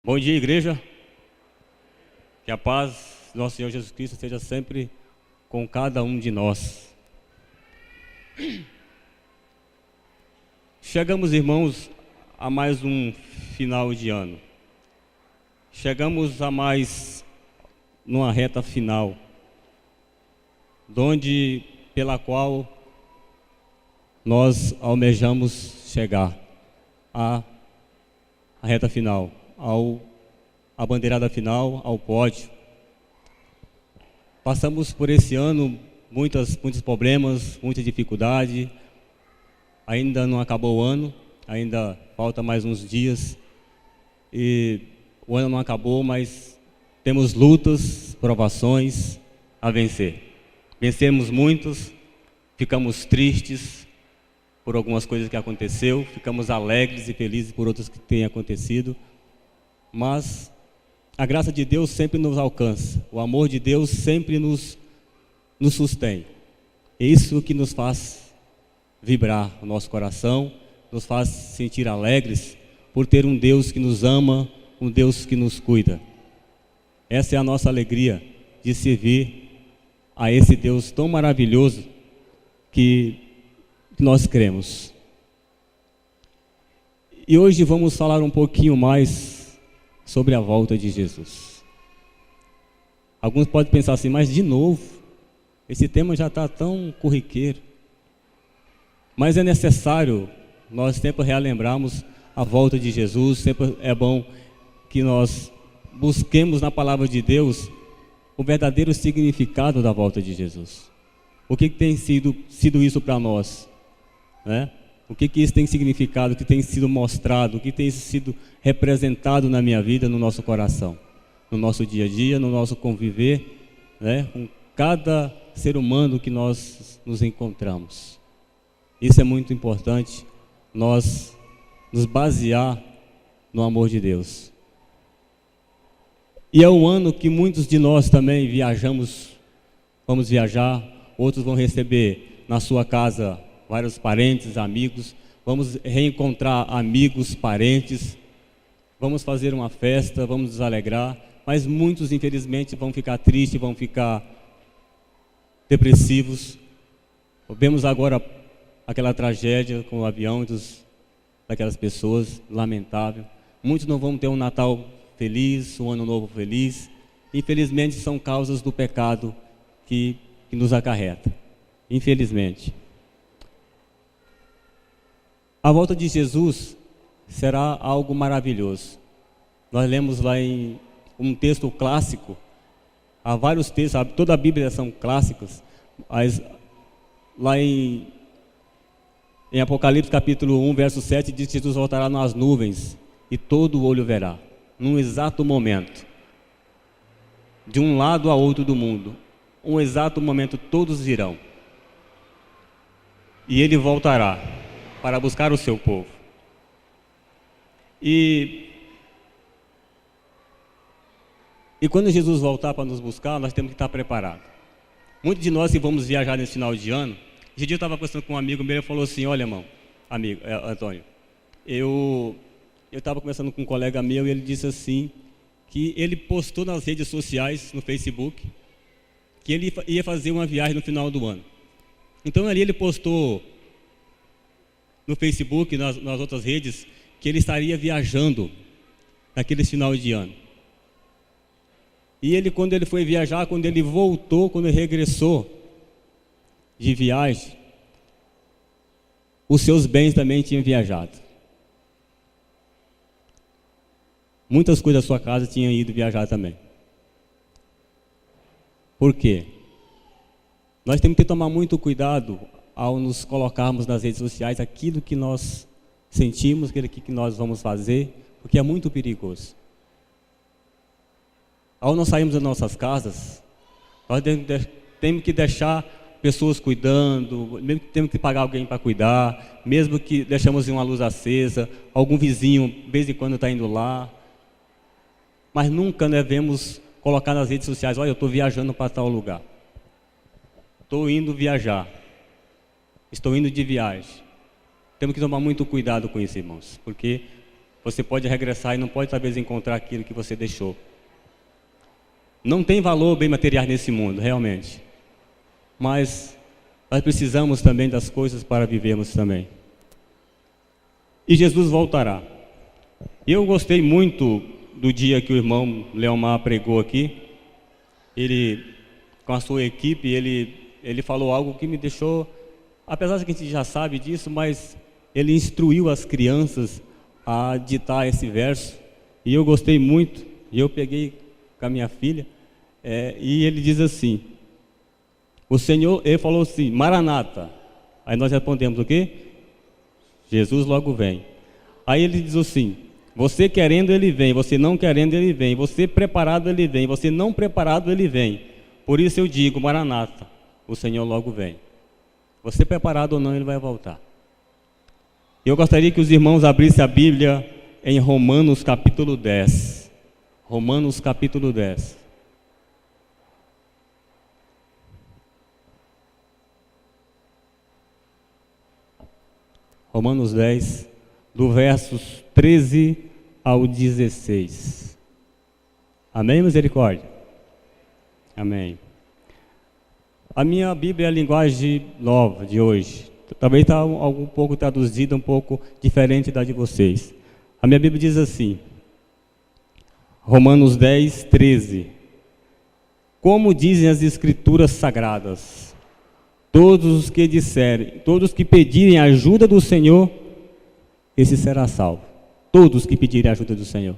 Bom dia, igreja. Que a paz do nosso Senhor Jesus Cristo esteja sempre com cada um de nós. Chegamos, irmãos, a mais um final de ano. Chegamos a mais numa reta final, pela qual nós almejamos chegar à reta final, à bandeirada final, ao pódio. Passamos por esse ano muitos problemas, muita dificuldade. Ainda não acabou o ano, ainda falta mais uns dias. E o ano não acabou, mas temos lutas, provações a vencer. Vencemos muitos, ficamos tristes por algumas coisas que aconteceu, ficamos alegres e felizes por outras que têm acontecido. Mas a graça de Deus sempre nos alcança, o amor de Deus sempre nos sustém. É isso que nos faz vibrar o nosso coração, nos faz sentir alegres por ter um Deus que nos ama, um Deus que nos cuida. Essa é a nossa alegria de servir a esse Deus tão maravilhoso que nós cremos. E hoje vamos falar um pouquinho mais sobre a volta de Jesus. Alguns podem pensar assim, mas de novo, esse tema já está tão corriqueiro. Mas é necessário nós sempre relembrarmos a volta de Jesus. Sempre é bom que nós busquemos na palavra de Deus o verdadeiro significado da volta de Jesus. O que tem sido isso para nós, né? O que isso tem significado, o que tem sido mostrado, o que tem sido representado na minha vida, no nosso coração, no nosso dia a dia, no nosso conviver, né, com cada ser humano que nós nos encontramos. Isso é muito importante, nós nos basear no amor de Deus. E é um ano que muitos de nós também vamos viajar, outros vão receber na sua casa vários parentes, amigos, vamos reencontrar amigos, parentes, vamos fazer uma festa, vamos nos alegrar, mas muitos infelizmente vão ficar tristes, vão ficar depressivos. Vemos agora aquela tragédia com o avião daquelas pessoas, lamentável. Muitos não vão ter um Natal feliz, um Ano Novo feliz. Infelizmente são causas do pecado que nos acarreta, infelizmente. A volta de Jesus será algo maravilhoso. Nós lemos lá em um texto clássico, há vários textos, toda a Bíblia são clássicos, mas lá em Apocalipse capítulo 1, verso 7, diz que Jesus voltará nas nuvens e todo olho verá, num exato momento, de um lado a outro do mundo, um exato momento todos virão, e Ele voltará para buscar o seu povo. E quando Jesus voltar para nos buscar, nós temos que estar preparados. Muitos de nós que vamos viajar nesse final de ano, esse dia eu estava conversando com um amigo meu, ele falou assim, olha, irmão, Antônio, eu estava conversando com um colega meu e ele disse assim, que ele postou nas redes sociais, no Facebook, que ele ia fazer uma viagem no final do ano. Então ali ele postou no Facebook, nas outras redes, que ele estaria viajando naquele final de ano. E ele, quando ele foi viajar, quando ele voltou, quando ele regressou de viagem, os seus bens também tinham viajado. Muitas coisas da sua casa tinham ido viajar também. Por quê? Nós temos que tomar muito cuidado ao nos colocarmos nas redes sociais aquilo que nós sentimos, aquilo que nós vamos fazer, porque é muito perigoso. Ao nós sairmos das nossas casas, nós temos que deixar pessoas cuidando, mesmo que temos que pagar alguém para cuidar, mesmo que deixamos uma luz acesa, algum vizinho, de vez em quando, está indo lá. Mas nunca devemos colocar nas redes sociais, olha, eu estou viajando para tal lugar. Estou indo viajar. Estou indo de viagem. Temos que tomar muito cuidado com isso, irmãos, porque Você pode regressar e não pode talvez encontrar aquilo que você deixou. Não tem valor bem material nesse mundo, realmente. Mas nós precisamos também das coisas para vivermos também. E Jesus voltará. Eu gostei muito do dia que o irmão Leomar pregou aqui. Ele, com a sua equipe, ele falou algo que me deixou, apesar de que a gente já sabe disso, mas ele instruiu as crianças a ditar esse verso. E eu gostei muito. E eu peguei com a minha filha. E ele diz assim, o Senhor, ele falou assim, Maranata. Aí nós respondemos o quê? Jesus logo vem. Aí ele diz assim, você querendo ele vem, você não querendo ele vem, você preparado ele vem, você não preparado ele vem. Por isso eu digo, Maranata, o Senhor logo vem. Você preparado ou não, ele vai voltar. Eu gostaria que os irmãos abrissem a Bíblia em Romanos capítulo 10. Romanos capítulo 10. Romanos 10, do versos 13 ao 16. Amém, misericórdia? Amém. A minha Bíblia é a linguagem nova de hoje. Talvez está um pouco traduzida, um pouco diferente da de vocês. A minha Bíblia diz assim, Romanos 10, 13. Como dizem as Escrituras Sagradas, todos os que disserem, todos que pedirem a ajuda do Senhor, esse será salvo. Todos que pedirem a ajuda do Senhor,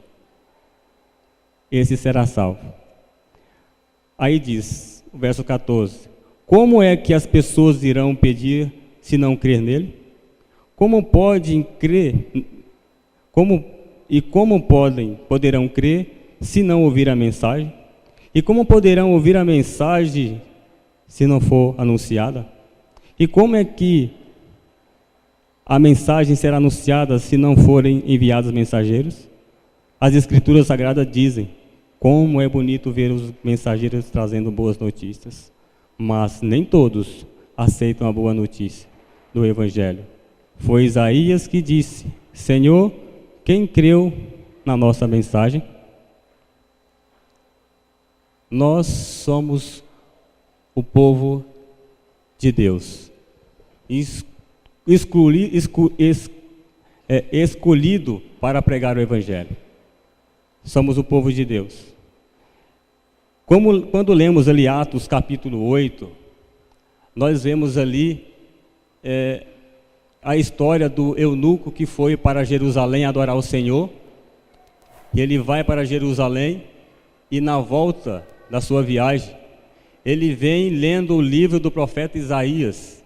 esse será salvo. Aí diz, o verso 14, como é que as pessoas irão pedir se não crer nele? Como podem crer, como poderão crer se não ouvir a mensagem? E como poderão ouvir a mensagem se não for anunciada? E como é que a mensagem será anunciada se não forem enviados mensageiros? As Escrituras Sagradas dizem, como é bonito ver os mensageiros trazendo boas notícias, mas nem todos aceitam a boa notícia do Evangelho. Foi Isaías que disse, Senhor, quem creu na nossa mensagem? Nós somos o povo de Deus, escolhido para pregar o Evangelho. Somos o povo de Deus. Quando lemos ali Atos capítulo 8, nós vemos ali a história do eunuco que foi para Jerusalém adorar o Senhor. E ele vai para Jerusalém e na volta da sua viagem, ele vem lendo o livro do profeta Isaías.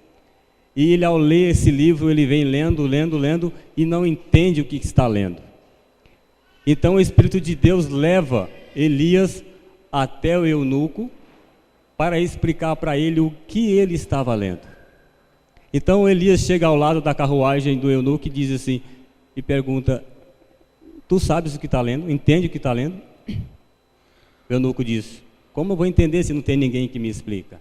E ele, ao ler esse livro, ele vem lendo e não entende o que está lendo. Então o Espírito de Deus leva Elias até o eunuco para explicar para ele o que ele estava lendo. Então Elias chega ao lado da carruagem do eunuco e diz assim, e pergunta, tu sabes o que está lendo? Entende o que está lendo? O eunuco diz, como eu vou entender se não tem ninguém que me explica?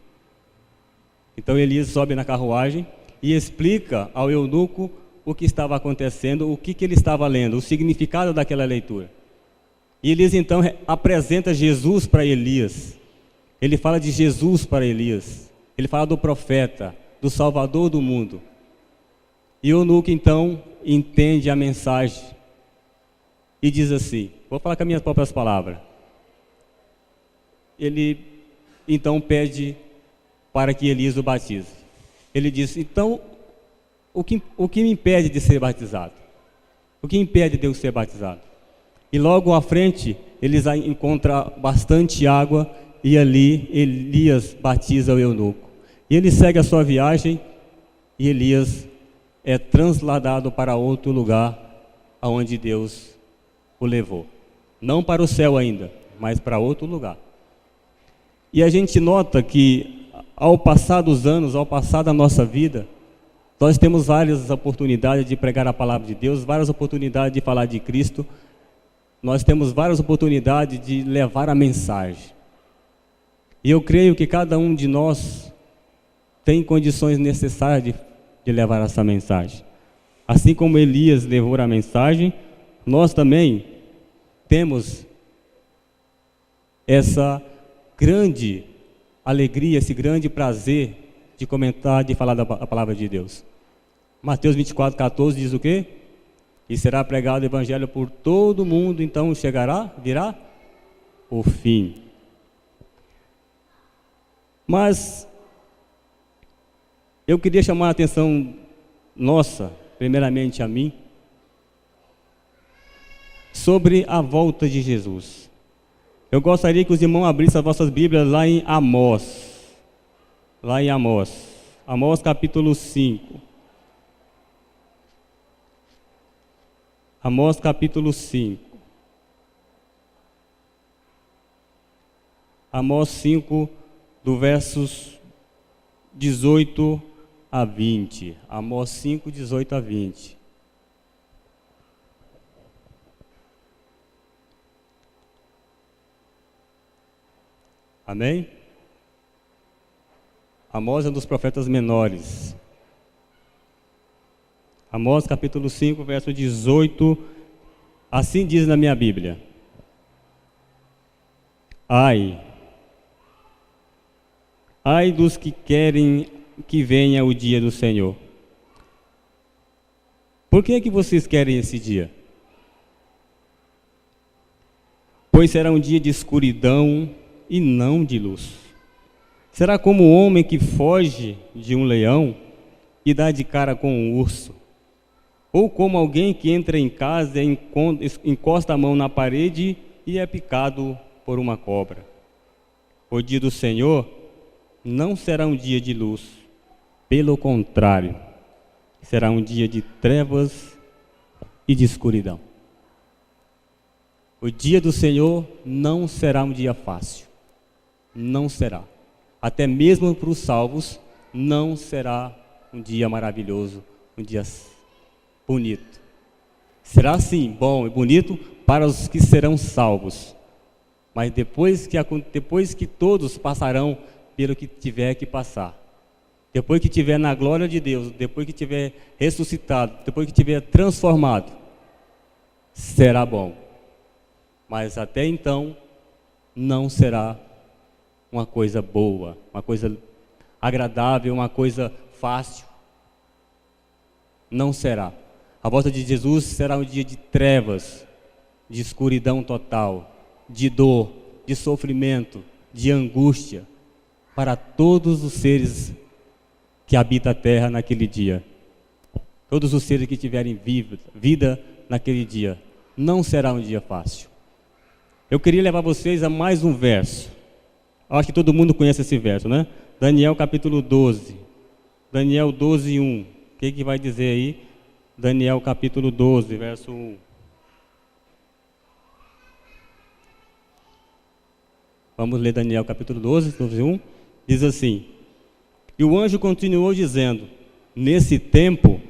Então Elias sobe na carruagem e explica ao eunuco o que estava acontecendo, o que ele estava lendo, o significado daquela leitura. E Elias então apresenta Jesus para Elias. Ele fala de Jesus para Elias. Ele fala do profeta, do Salvador do mundo. E o eunuco então entende a mensagem e diz assim, vou falar com as minhas próprias palavras. Ele então pede para que Elias o batize. Ele diz, então, o que me impede de ser batizado? O que impede de eu ser batizado? E logo à frente, eles encontram bastante água e ali Elias batiza o eunuco. E ele segue a sua viagem e Elias é transladado para outro lugar aonde Deus o levou. Não para o céu ainda, mas para outro lugar. E a gente nota que ao passar dos anos, ao passar da nossa vida, nós temos várias oportunidades de pregar a palavra de Deus, várias oportunidades de falar de Cristo, nós temos várias oportunidades de levar a mensagem. E eu creio que cada um de nós tem condições necessárias de levar essa mensagem. Assim como Elias levou a mensagem, nós também temos essa grande alegria, esse grande prazer de comentar, de falar a palavra de Deus. Mateus 24:14 diz o quê? E será pregado o evangelho por todo o mundo, então virá o fim. Mas eu queria chamar a atenção nossa, primeiramente a mim, sobre a volta de Jesus. Eu gostaria que os irmãos abrissem as vossas Bíblias lá em Amós. Amós capítulo 5. Amós capítulo 5. Amós 5, do versos 18 a 20. Amós 5, 18 a 20. Amém? Amós é um dos profetas menores. Amós capítulo 5, verso 18, assim diz na minha Bíblia: Ai dos que querem que venha o dia do Senhor. Por que vocês querem esse dia? Pois será um dia de escuridão e não de luz. Será como o homem que foge de um leão e dá de cara com um urso. Ou como alguém que entra em casa e encosta a mão na parede e é picado por uma cobra. O dia do Senhor não será um dia de luz, pelo contrário, será um dia de trevas e de escuridão. O dia do Senhor não será um dia fácil, não será. Até mesmo para os salvos, não será um dia maravilhoso, um dia bonito. Será sim bom e bonito para os que serão salvos, mas depois que todos passarão pelo que tiver que passar, depois que estiver na glória de Deus, depois que estiver ressuscitado, depois que estiver transformado, será bom. Mas até então, não será uma coisa boa, uma coisa agradável, uma coisa fácil. Não será. A volta de Jesus será um dia de trevas, de escuridão total, de dor, de sofrimento, de angústia, para todos os seres que habitam a terra naquele dia. Todos os seres que tiverem vida naquele dia. Não será um dia fácil. Eu queria levar vocês a mais um verso. Acho que todo mundo conhece esse verso, né? Daniel capítulo 12. Daniel 12, 1. O que vai dizer aí? Daniel capítulo 12, verso 1. Vamos ler Daniel capítulo 12, 1. Diz assim: E o anjo continuou dizendo: Nesse tempo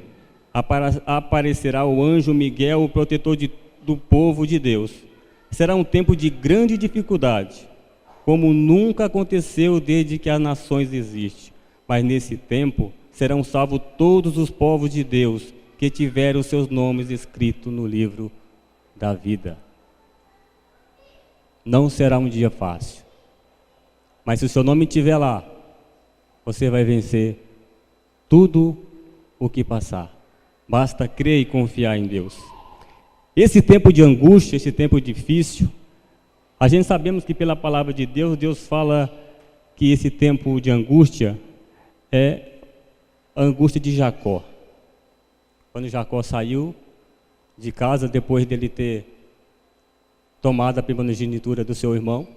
aparecerá o anjo Miguel, o protetor do povo de Deus. Será um tempo de grande dificuldade, como nunca aconteceu desde que as nações existem. Mas nesse tempo serão salvos todos os povos de Deus que tiveram seus nomes escritos no livro da vida. Não será um dia fácil, mas se o seu nome estiver lá, você vai vencer tudo o que passar. Basta crer e confiar em Deus. Esse tempo de angústia, esse tempo difícil, a gente sabemos que pela palavra de Deus, Deus fala que esse tempo de angústia é a angústia de Jacó. Quando Jacó saiu de casa, depois dele ter tomado a primogenitura do seu irmão,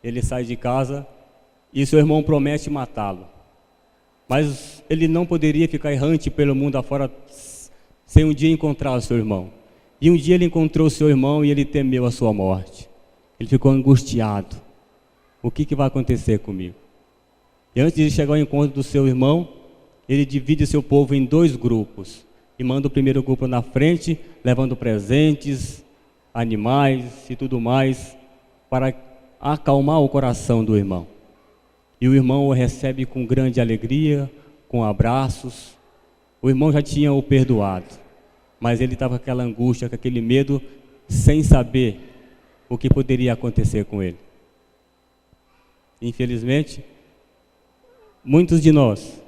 ele sai de casa e seu irmão promete matá-lo. Mas ele não poderia ficar errante pelo mundo afora sem um dia encontrar o seu irmão. E um dia ele encontrou o seu irmão e ele temeu a sua morte. Ele ficou angustiado. O que vai acontecer comigo? E antes de chegar ao encontro do seu irmão, ele divide o seu povo em 2 grupos. E manda o primeiro grupo na frente, levando presentes, animais e tudo mais, para acalmar o coração do irmão. E o irmão o recebe com grande alegria, com abraços. O irmão já tinha o perdoado. mas ele estava com aquela angústia, com aquele medo, sem saber o que poderia acontecer com ele. Infelizmente, muitos de nós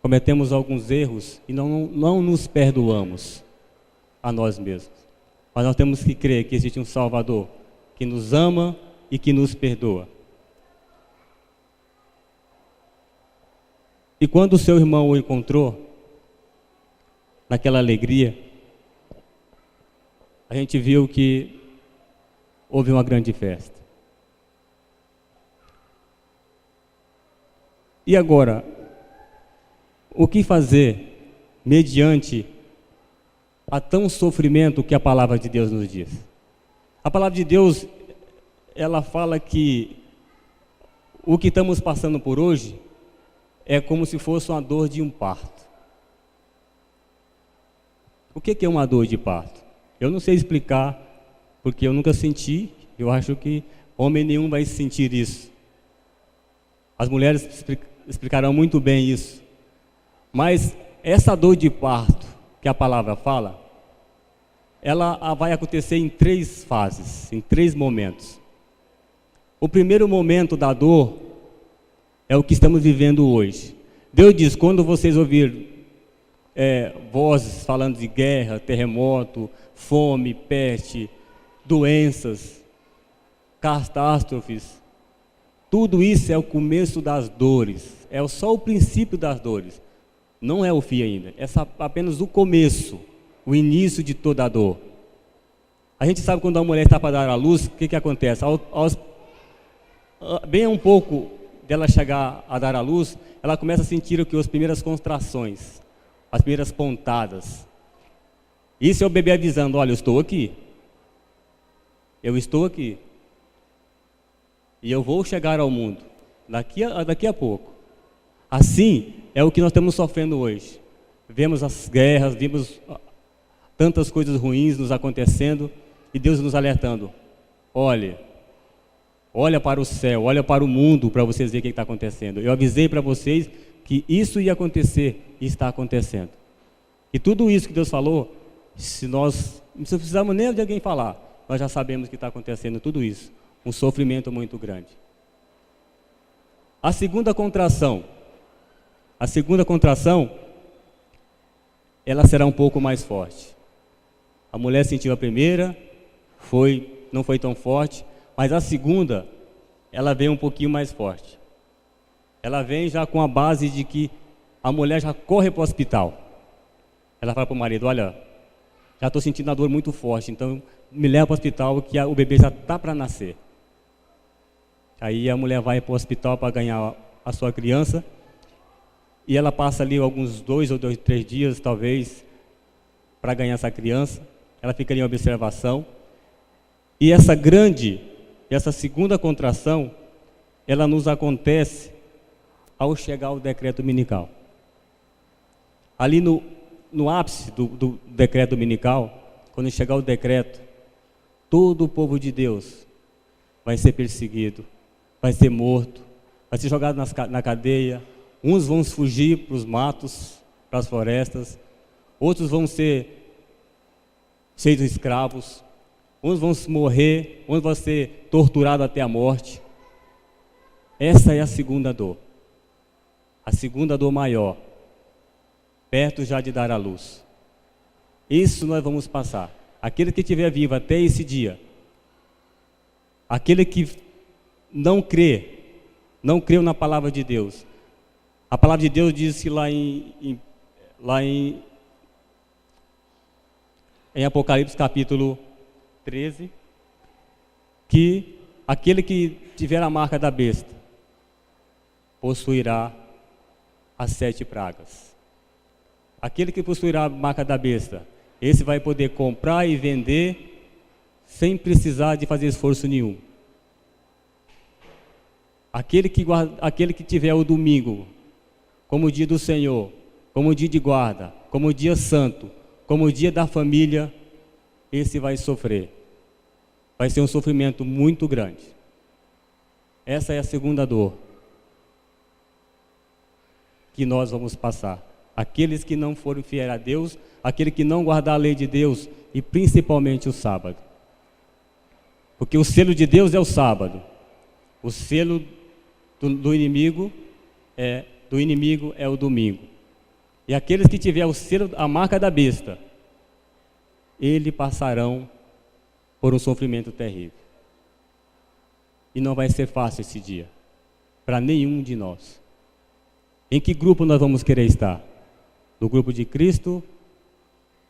cometemos alguns erros e não nos perdoamos a nós mesmos. Mas nós temos que crer que existe um Salvador que nos ama e que nos perdoa. E quando o seu irmão o encontrou, naquela alegria, a gente viu que houve uma grande festa. E agora, o que fazer mediante a tão sofrimento que a palavra de Deus nos diz? A palavra de Deus, ela fala que o que estamos passando por hoje é como se fosse uma dor de um parto. O que é uma dor de parto? Eu não sei explicar, porque eu nunca senti. Eu acho que homem nenhum vai sentir isso. As mulheres explicarão muito bem isso. Mas essa dor de parto que a palavra fala, ela vai acontecer em 3 fases, em 3 momentos. O primeiro momento da dor é o que estamos vivendo hoje. Deus diz, quando vocês ouvirem vozes falando de guerra, terremoto, fome, peste, doenças, catástrofes, tudo isso é o começo das dores, é só o princípio das dores, não é o fim ainda, é apenas o começo, o início de toda a dor. A gente sabe quando a mulher está para dar à luz, o que acontece? Bem um pouco dela chegar a dar à luz, ela começa a sentir as primeiras contrações, as primeiras pontadas. Isso é o bebê avisando, olha, eu estou aqui. Eu estou aqui. E eu vou chegar ao mundo daqui a pouco. Assim é o que nós estamos sofrendo hoje. Vemos as guerras, vemos tantas coisas ruins nos acontecendo e Deus nos alertando. Olha para o céu, olha para o mundo para vocês verem o que está acontecendo. Eu avisei para vocês que isso ia acontecer e está acontecendo. E tudo isso que Deus falou, se nós não precisamos nem de alguém falar, nós já sabemos que está acontecendo tudo isso. Um sofrimento muito grande. A segunda contração, ela será um pouco mais forte. A mulher sentiu a primeira, não foi tão forte, mas a segunda, ela veio um pouquinho mais forte. Ela vem já com a base de que a mulher já corre para o hospital. Ela fala para o marido, olha, já estou sentindo a dor muito forte, então me leva para o hospital que o bebê já está para nascer. Aí a mulher vai para o hospital para ganhar a sua criança, e ela passa ali alguns 2 ou 3 dias, talvez, para ganhar essa criança. Ela fica ali em observação. E essa segunda contração, ela nos acontece ao chegar o decreto dominical. Ali no ápice do decreto dominical, quando chegar o decreto, todo o povo de Deus vai ser perseguido, vai ser morto, vai ser jogado na cadeia. Uns vão fugir para os matos, para as florestas, outros vão ser feitos escravos, uns vão morrer, uns vão ser torturados até a morte. Essa é a segunda dor. A segunda dor maior, perto já de dar à luz. Isso nós vamos passar. Aquele que estiver vivo até esse dia, aquele que não creu na palavra de Deus. A palavra de Deus diz que lá em Apocalipse capítulo 13, que aquele que tiver a marca da besta possuirá as 7 pragas. Aquele que possuirá a marca da besta, esse vai poder comprar e vender sem precisar de fazer esforço nenhum. Aquele que tiver o domingo como o dia do Senhor, como o dia de guarda, como o dia santo, como o dia da família, esse vai sofrer. Vai ser um sofrimento muito grande. Essa é a segunda dor que nós vamos passar. aqueles que não foram fiéis a Deus, aquele que não guardar a lei de Deus, e principalmente o sábado. Porque o selo de Deus é o sábado. O selo do inimigo é o domingo. E aqueles que tiver o selo, a marca da besta, eles passarão por um sofrimento terrível. E não vai ser fácil esse dia, para nenhum de nós. Em que grupo nós vamos querer estar? Do grupo de Cristo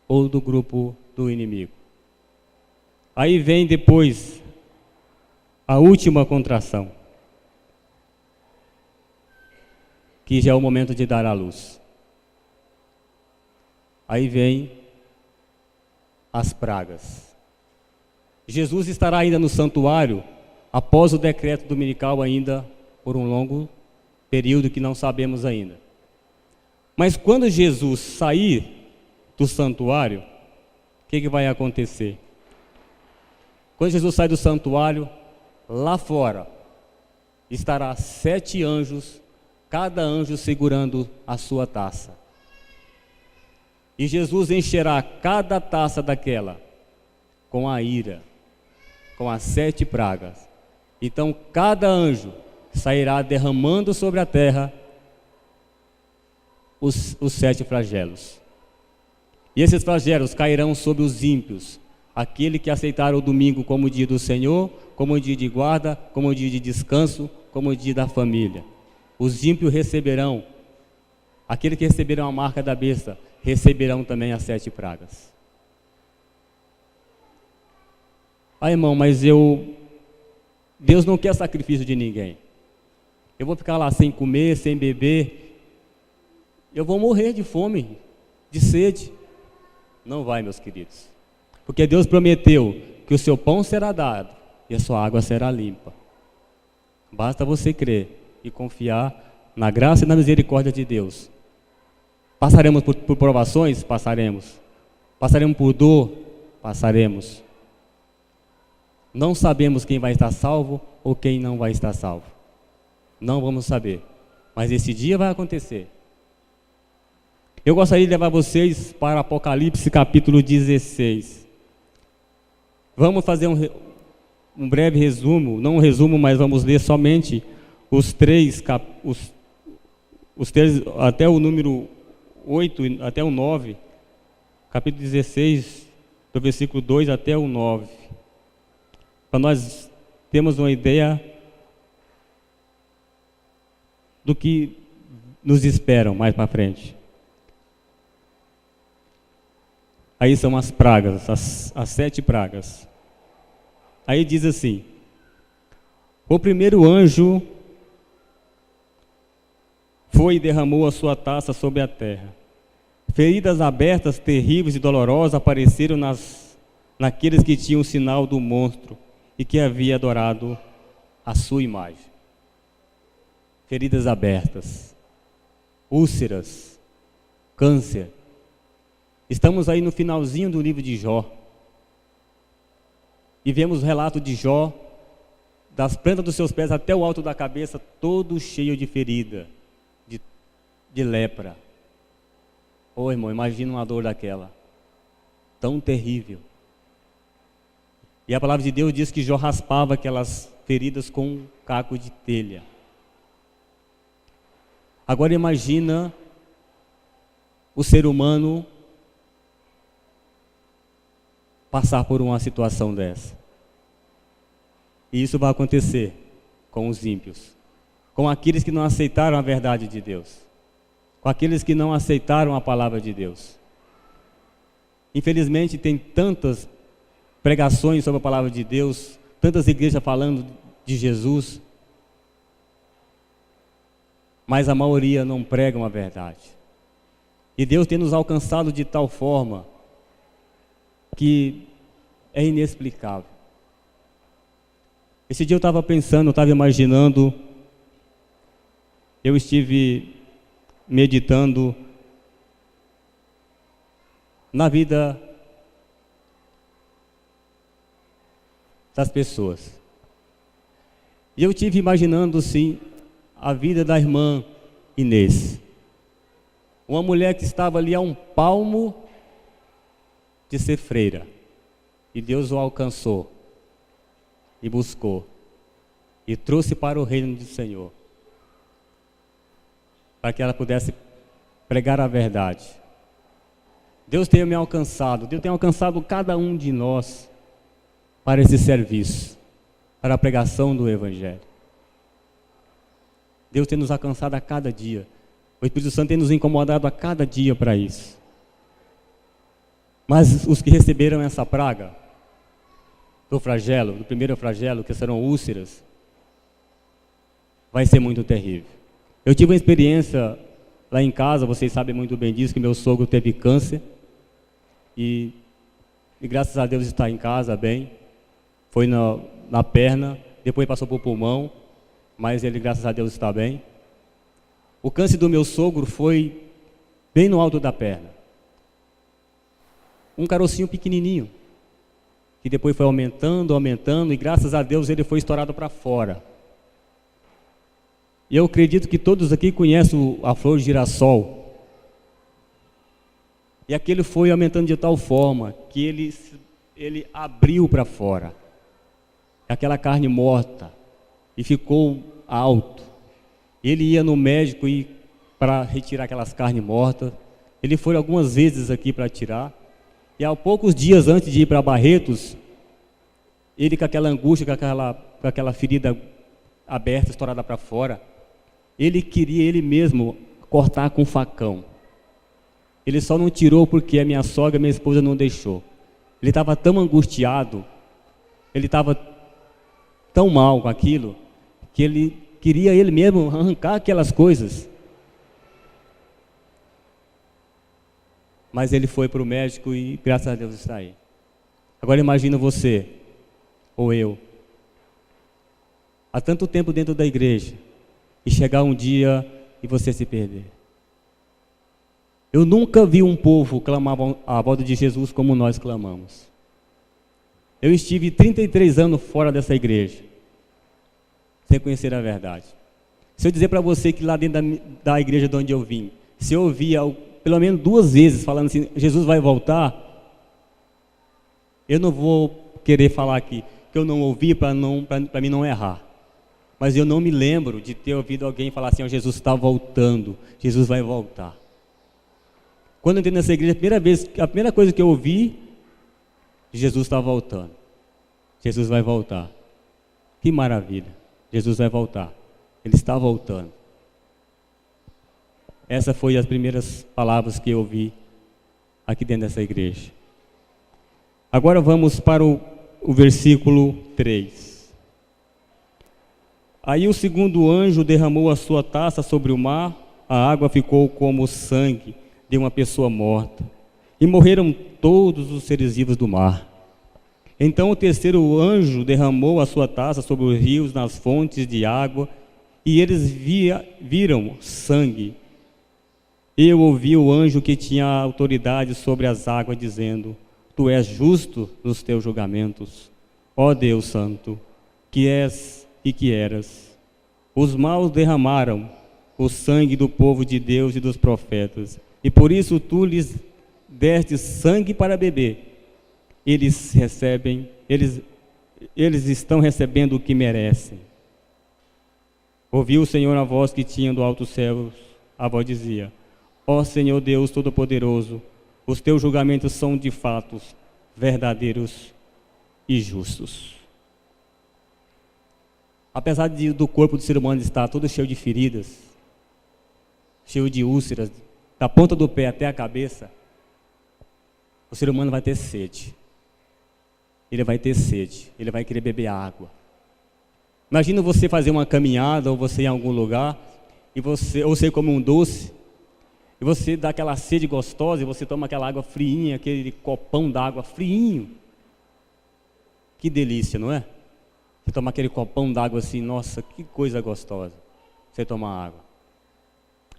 ou do grupo do inimigo? Aí vem depois a última contração, que já é o momento de dar à luz. Aí vem as pragas. Jesus estará ainda no santuário após o decreto dominical, ainda por um longo período que não sabemos ainda. Mas quando Jesus sair do santuário, o que vai acontecer? Quando Jesus sai do santuário, lá fora estará 7 anjos, cada anjo segurando a sua taça. E Jesus encherá cada taça daquela com a ira, com as 7 pragas. Então cada anjo sairá derramando sobre a terra os 7 flagelos. E esses flagelos cairão sobre os ímpios, aquele que aceitaram o domingo como o dia do Senhor, como o dia de guarda, como o dia de descanso, como o dia da família. Os ímpios receberão, aqueles que receberam a marca da besta, receberão também as 7 pragas. Irmão, mas Deus não quer sacrifício de ninguém. Eu vou ficar lá sem comer, sem beber, eu vou morrer de fome, de sede. Não vai, meus queridos. Porque Deus prometeu que o seu pão será dado e a sua água será limpa. Basta você crer e confiar na graça e na misericórdia de Deus. Passaremos por provações? Passaremos. Passaremos por dor? Passaremos. Não sabemos quem vai estar salvo ou quem não vai estar salvo. Não vamos saber. Mas esse dia vai acontecer. Eu gostaria de levar vocês para Apocalipse capítulo 16. Vamos fazer um breve resumo, não um resumo, mas vamos ler somente os três até o número 8, até o 9, capítulo 16, do versículo 2 até o 9, para nós termos uma ideia do que nos esperam mais para frente. Aí são as pragas, as 7 pragas. Aí diz assim: o primeiro anjo foi e derramou a sua taça sobre a terra. Feridas abertas, terríveis e dolorosas apareceram naqueles que tinham o sinal do monstro e que havia adorado a sua imagem. Feridas abertas, úlceras, câncer. Estamos aí no finalzinho do livro de Jó. E vemos o relato de Jó, das plantas dos seus pés até o alto da cabeça, todo cheio de ferida, de lepra. Ô irmão, imagina uma dor daquela, tão terrível. E a palavra de Deus diz que Jó raspava aquelas feridas com um caco de telha. Agora imagina o ser humano passar por uma situação dessa. E isso vai acontecer com os ímpios, com aqueles que não aceitaram a verdade de Deus, com aqueles que não aceitaram a palavra de Deus. Infelizmente tem tantas pregações sobre a palavra de Deus, tantas igrejas falando de Jesus, mas a maioria não pregam a verdade. E Deus tem nos alcançado de tal forma que é inexplicável. Esse dia eu estava pensando, eu estava imaginando, eu estive meditando na vida das pessoas. E eu estive imaginando, sim, a vida da irmã Inês. Uma mulher que estava ali a um palmo de ser freira. E Deus o alcançou e buscou e trouxe para o reino do Senhor, para que ela pudesse pregar a verdade. Deus tem me alcançado, Deus tem alcançado cada um de nós para esse serviço, para a pregação do Evangelho. Deus tem nos alcançado a cada dia. O Espírito Santo tem nos incomodado a cada dia para isso. Mas os que receberam essa praga do flagelo, do primeiro flagelo, que serão úlceras, vai ser muito terrível. Eu tive uma experiência lá em casa, vocês sabem muito bem disso, que meu sogro teve câncer e graças a Deus está em casa bem. Foi na perna, depois passou para o pulmão, mas ele, graças a Deus, está bem. O câncer do meu sogro foi bem no alto da perna. Um carocinho pequenininho, que depois foi aumentando, aumentando, e graças a Deus ele foi estourado para fora. E eu acredito que todos aqui conhecem a flor de girassol. E aquele foi aumentando de tal forma que ele abriu para fora. Aquela carne morta. E ficou alto. Ele ia no médico para retirar aquelas carnes mortas. Ele foi algumas vezes aqui para tirar. E há poucos dias antes de ir para Barretos, ele com aquela angústia, com aquela ferida aberta, estourada para fora, ele queria ele mesmo cortar com facão. Ele só não tirou porque a minha sogra, minha esposa, não deixou. Ele estava tão angustiado, ele estava tão mal com aquilo, que ele queria ele mesmo arrancar aquelas coisas. Mas ele foi para o médico e graças a Deus está aí. Agora imagina você, ou eu, há tanto tempo dentro da igreja, e chegar um dia e você se perder. Eu nunca vi um povo clamar a volta de Jesus como nós clamamos. Eu estive 33 anos fora dessa igreja, sem conhecer a verdade. Se eu dizer para você que lá dentro da igreja de onde eu vim, se eu ouvia pelo menos 2 vezes falando assim, Jesus vai voltar, eu não vou querer falar aqui que eu não ouvi para mim não errar. Mas eu não me lembro de ter ouvido alguém falar assim, Jesus está voltando, Jesus vai voltar. Quando eu entrei nessa igreja, a primeira coisa que eu ouvi, Jesus está voltando. Jesus vai voltar. Que maravilha, Jesus vai voltar. Ele está voltando. Essas foram as primeiras palavras que eu ouvi aqui dentro dessa igreja. Agora vamos para o versículo 3. Aí o segundo anjo derramou a sua taça sobre o mar, a água ficou como o sangue de uma pessoa morta, e morreram todos os seres vivos do mar. Então o terceiro anjo derramou a sua taça sobre os rios, nas fontes de água, e eles viram sangue. Eu ouvi o anjo que tinha autoridade sobre as águas, dizendo, Tu és justo nos teus julgamentos, ó Deus Santo, que és e que eras. Os maus derramaram o sangue do povo de Deus e dos profetas, e por isso tu lhes deste sangue para beber. Eles estão recebendo o que merecem. Ouviu o Senhor a voz que tinha do alto céu, a voz dizia, ó Senhor Deus Todo-Poderoso, os teus julgamentos são de fato verdadeiros e justos. Apesar do corpo do ser humano estar todo cheio de feridas, cheio de úlceras, da ponta do pé até a cabeça, o ser humano vai ter sede. Ele vai ter sede, ele vai querer beber água. Imagina você fazer uma caminhada ou você ir em algum lugar, ou você come um doce, e você dá aquela sede gostosa e você toma aquela água friinha, aquele copão d'água friinho. Que delícia, não é? Você tomar aquele copão d'água assim, nossa, que coisa gostosa, você tomar água.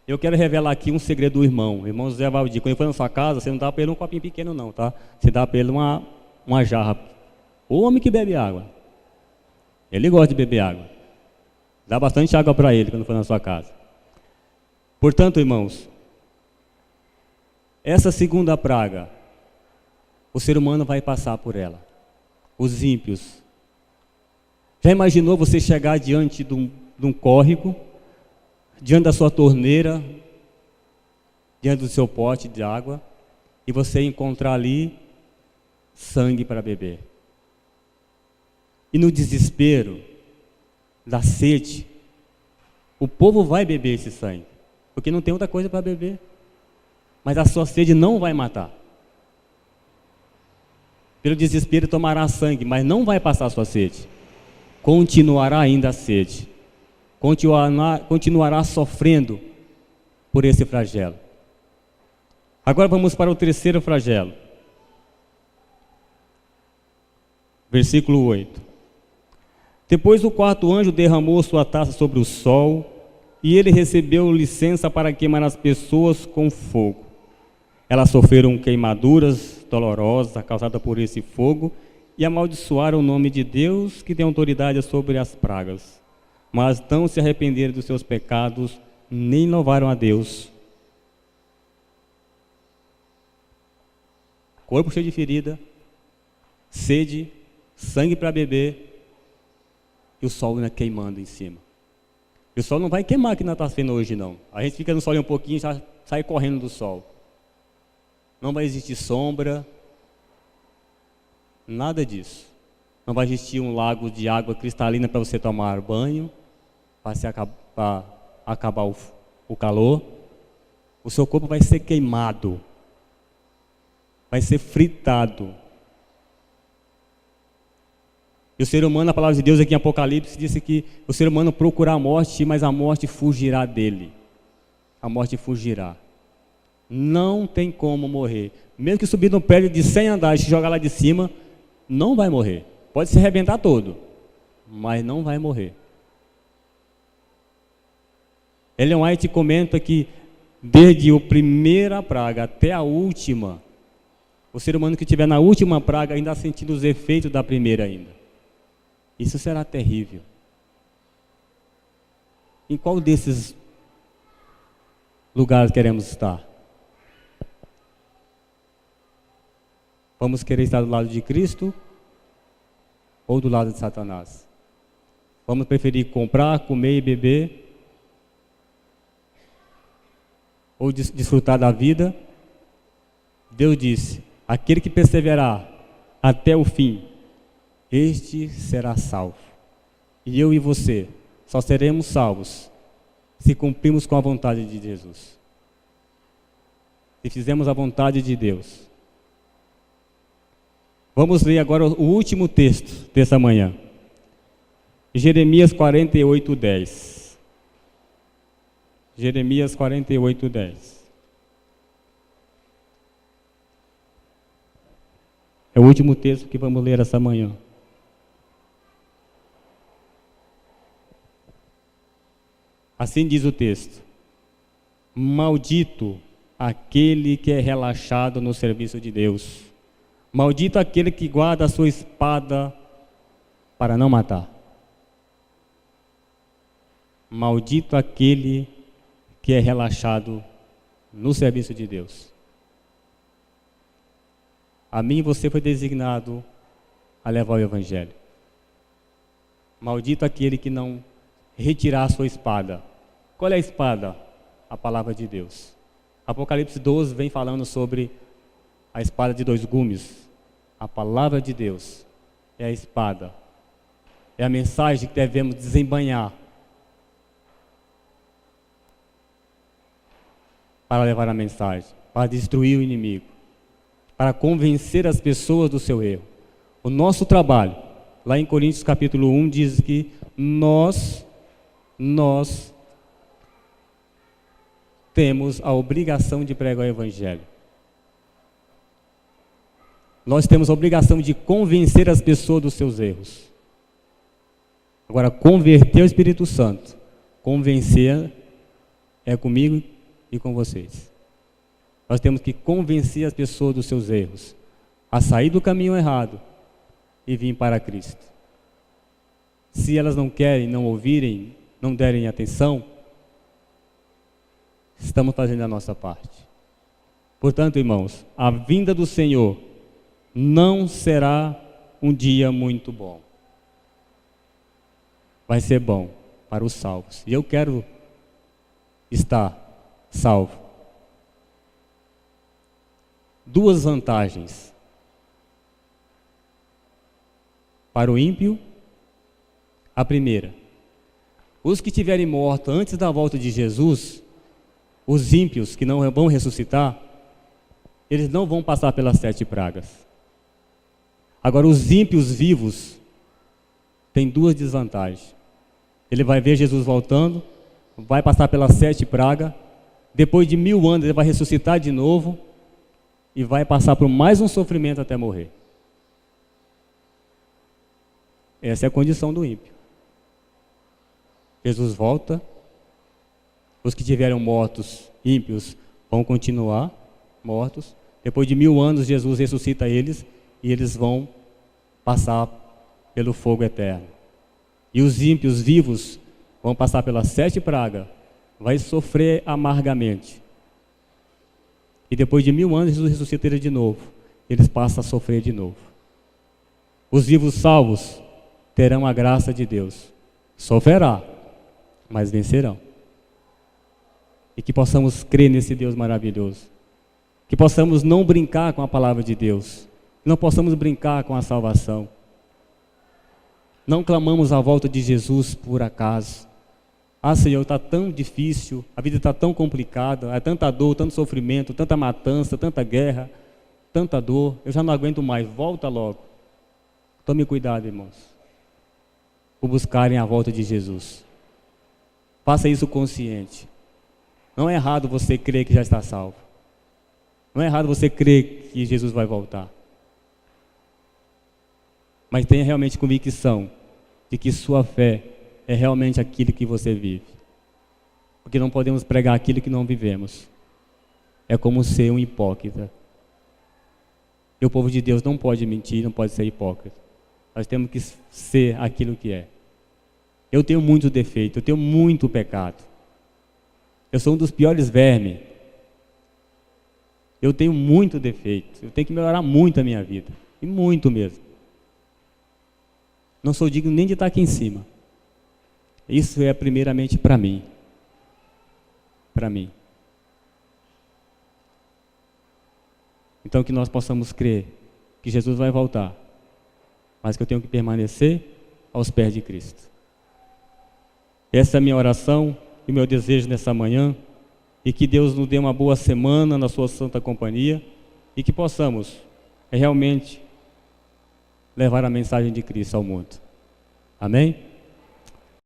Eu quero revelar aqui um segredo do irmão. O irmão José Valdir, quando ele for na sua casa, você não dá para ele um copinho pequeno não, tá? Você dá para ele uma jarra. O homem que bebe água. Ele gosta de beber água. Dá bastante água para ele quando for na sua casa. Portanto, irmãos, Essa segunda praga, o ser humano vai passar por ela. Os ímpios. Já imaginou você chegar diante de um córrego, diante da sua torneira, diante do seu pote de água, e você encontrar ali sangue para beber? E no desespero da sede, o povo vai beber esse sangue, porque não tem outra coisa para beber. Mas a sua sede não vai matar. Pelo desespero tomará sangue, mas não vai passar a sua sede. Continuará ainda a sede. Continuará sofrendo por esse flagelo. Agora vamos para o terceiro flagelo. Versículo 8. Depois o quarto anjo derramou sua taça sobre o sol, e ele recebeu licença para queimar as pessoas com fogo. Elas sofreram queimaduras dolorosas causadas por esse fogo, e amaldiçoaram o nome de Deus, que tem autoridade sobre as pragas. Mas não se arrependeram dos seus pecados, nem louvaram a Deus. Corpo cheio de ferida, sede, sangue para beber, e o sol ainda queimando em cima. E o sol não vai queimar que nós está sendo hoje, não. A gente fica no sol um pouquinho e já sai correndo do sol. Não vai existir sombra, nada disso. Não vai existir um lago de água cristalina para você tomar banho, para acabar o calor. O seu corpo vai ser queimado, vai ser fritado. E o ser humano, a palavra de Deus aqui em Apocalipse, disse que o ser humano procurará a morte, mas a morte fugirá dele. A morte fugirá. Não tem como morrer. Mesmo que subir num prédio de 100 andares e jogar lá de cima, não vai morrer. Pode se arrebentar todo, mas não vai morrer. Ellen White comenta que desde a primeira praga até a última, o ser humano que estiver na última praga ainda sentindo os efeitos da primeira ainda. Isso será terrível. Em qual desses lugares queremos estar? Vamos querer estar do lado de Cristo ou do lado de Satanás? Vamos preferir comprar, comer e beber? Ou desfrutar da vida? Deus disse: aquele que perseverar até o fim, este será salvo. E eu e você só seremos salvos se cumprirmos com a vontade de Jesus. Se fizermos a vontade de Deus. Vamos ler agora o último texto dessa manhã. Jeremias 48:10. Jeremias 48:10. É o último texto que vamos ler essa manhã. Assim diz o texto: maldito aquele que é relaxado no serviço de Deus. Maldito aquele que guarda a sua espada para não matar. Maldito aquele que é relaxado no serviço de Deus. A mim você foi designado a levar o Evangelho. Maldito aquele que não retirar a sua espada. Qual é a espada? A palavra de Deus. Apocalipse 12 vem falando sobre a espada de dois gumes. A palavra de Deus é a espada. É a mensagem que devemos desembainhar para levar a mensagem, para destruir o inimigo, para convencer as pessoas do seu erro. O nosso trabalho, lá em Coríntios capítulo 1, diz que nós temos a obrigação de pregar o Evangelho. Nós temos a obrigação de convencer as pessoas dos seus erros. Agora, converter o Espírito Santo, convencer é comigo e com vocês. Nós temos que convencer as pessoas dos seus erros, a sair do caminho errado e vir para Cristo. Se elas não querem, não ouvirem, não derem atenção, estamos fazendo a nossa parte. Portanto, irmãos, a vinda do Senhor não será um dia muito bom. Vai ser bom para os salvos. E eu quero estar salvo. Duas vantagens. Para o ímpio, a primeira: os que tiverem morto antes da volta de Jesus, os ímpios que não vão ressuscitar, eles não vão passar pelas 7 pragas. Agora, os ímpios vivos têm duas desvantagens. Ele vai ver Jesus voltando, vai passar pelas 7 pragas, depois de 1000 anos ele vai ressuscitar de novo e vai passar por mais um sofrimento até morrer. Essa é a condição do ímpio. Jesus volta, os que tiveram mortos, ímpios, vão continuar mortos. Depois de 1000 anos, Jesus ressuscita eles e eles vão passar pelo fogo eterno. E os ímpios vivos vão passar pelas 7 pragas, vai sofrer amargamente. E depois de 1000 anos, Jesus ressuscita eles de novo. Eles passam a sofrer de novo. Os vivos salvos terão a graça de Deus. Sofrerá, mas vencerão. E que possamos crer nesse Deus maravilhoso. Que possamos não brincar com a palavra de Deus. Não possamos brincar com a salvação. Não clamamos a volta de Jesus por acaso. Ah, Senhor, está tão difícil, a vida está tão complicada, há tanta dor, tanto sofrimento, tanta matança, tanta guerra, tanta dor, eu já não aguento mais, volta logo. Tome cuidado, irmãos, por buscarem a volta de Jesus. Faça isso consciente. Não é errado você crer que já está salvo. Não é errado você crer que Jesus vai voltar. Mas tenha realmente convicção de que sua fé é realmente aquilo que você vive. Porque não podemos pregar aquilo que não vivemos. É como ser um hipócrita. E o povo de Deus não pode mentir, não pode ser hipócrita. Nós temos que ser aquilo que é. Eu tenho muito defeito, eu tenho muito pecado. Eu sou um dos piores vermes. Eu tenho muito defeito. Eu tenho que melhorar muito a minha vida. E muito mesmo. Não sou digno nem de estar aqui em cima. Isso é primeiramente para mim. Para mim. Então que nós possamos crer que Jesus vai voltar, mas que eu tenho que permanecer aos pés de Cristo. Essa é a minha oração e meu desejo nessa manhã, e que Deus nos dê uma boa semana na sua santa companhia, e que possamos realmente levar a mensagem de Cristo ao mundo. Amém?